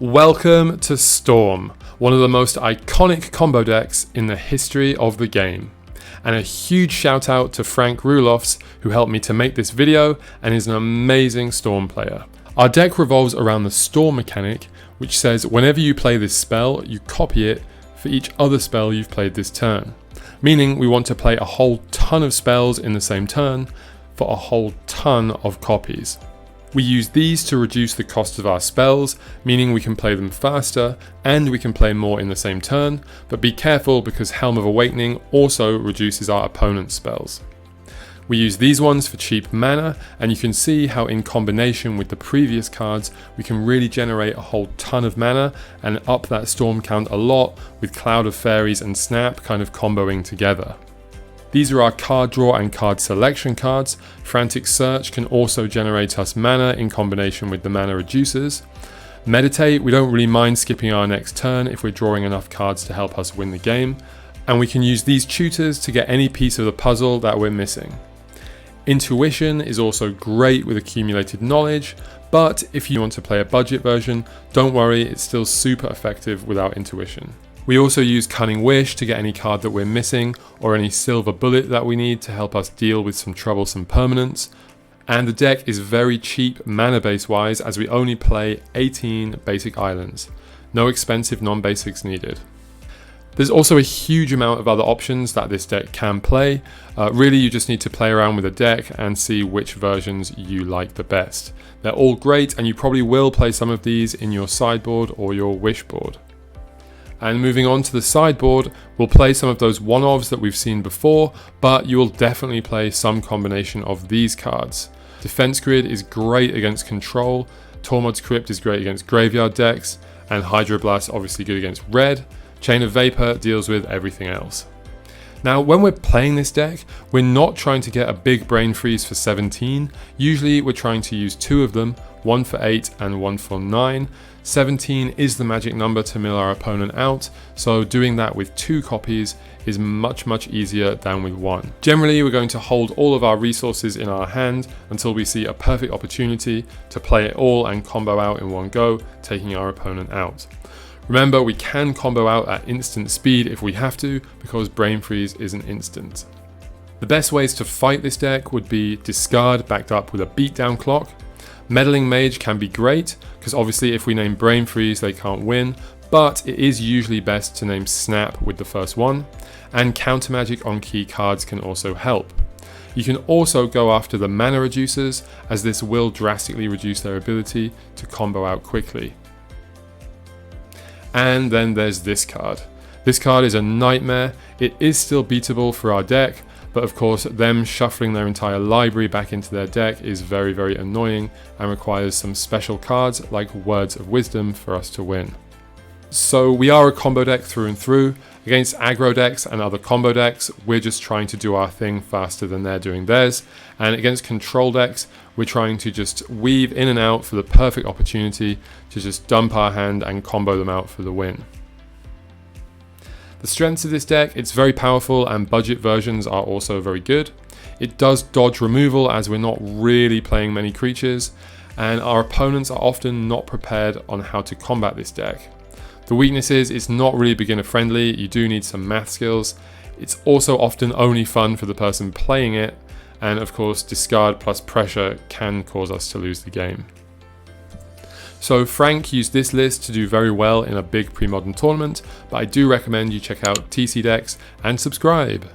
Welcome to Storm, one of the most iconic combo decks in the history of the game. And a huge shout out to Frank Rulofs, who helped me to make this video and is an amazing Storm player. Our deck revolves around the Storm mechanic, which says whenever you play this spell, you copy it for each other spell you've played this turn. Meaning we want to play a whole ton of spells in the same turn for a whole ton of copies. We use these to reduce the cost of our spells, meaning we can play them faster and we can play more in the same turn, but be careful because Helm of Awakening also reduces our opponent's spells. We use these ones for cheap mana, and you can see how in combination with the previous cards we can really generate a whole ton of mana and up that storm count a lot with Cloud of Fairies and Snap kind of comboing together. These are our card draw and card selection cards. Frantic Search can also generate us mana in combination with the mana reducers. Meditate, we don't really mind skipping our next turn if we're drawing enough cards to help us win the game. And we can use these tutors to get any piece of the puzzle that we're missing. Intuition is also great with accumulated knowledge, but if you want to play a budget version, don't worry, it's still super effective without intuition. We also use Cunning Wish to get any card that we're missing or any silver bullet that we need to help us deal with some troublesome permanents. And the deck is very cheap mana base wise as we only play 18 basic islands. No expensive non-basics needed. There's also a huge amount of other options that this deck can play. Really you just need to play around with the deck and see which versions you like the best. They're all great and you probably will play some of these in your sideboard or your wish board. And moving on to the sideboard, we'll play some of those one-offs that we've seen before, but you will definitely play some combination of these cards. Defense Grid is great against control, Tormod's Crypt is great against graveyard decks, and Hydroblast obviously good against red. Chain of Vapor deals with everything else. Now when we're playing this deck, we're not trying to get a big brain freeze for 17, usually we're trying to use two of them, one for 8 and one for 9. 17 is the magic number to mill our opponent out, so doing that with 2 copies is much easier than with 1. Generally we're going to hold all of our resources in our hand until we see a perfect opportunity to play it all and combo out in one go, taking our opponent out. Remember, we can combo out at instant speed if we have to, because Brain Freeze isn't instant. The best ways to fight this deck would be discard backed up with a beatdown clock. Meddling Mage can be great, because obviously if we name Brain Freeze they can't win, but it is usually best to name Snap with the first one, and Counter Magic on key cards can also help. You can also go after the mana reducers, as this will drastically reduce their ability to combo out quickly. And then there's this card. This card is a nightmare. It is still beatable for our deck, but of course them shuffling their entire library back into their deck is very annoying and requires some special cards like Words of Wisdom for us to win. So we are a combo deck through and through. Against aggro decks and other combo decks, we're just trying to do our thing faster than they're doing theirs. And against control decks, we're trying to just weave in and out for the perfect opportunity to just dump our hand and combo them out for the win. The strengths of this deck, it's very powerful and budget versions are also very good. It does dodge removal as we're not really playing many creatures, and our opponents are often not prepared on how to combat this deck. The weakness is it's not really beginner friendly, you do need some math skills. It's also often only fun for the person playing it, and of course discard plus pressure can cause us to lose the game. So Frank used this list to do very well in a big Premodern tournament, but I do recommend you check out TC Decks and subscribe.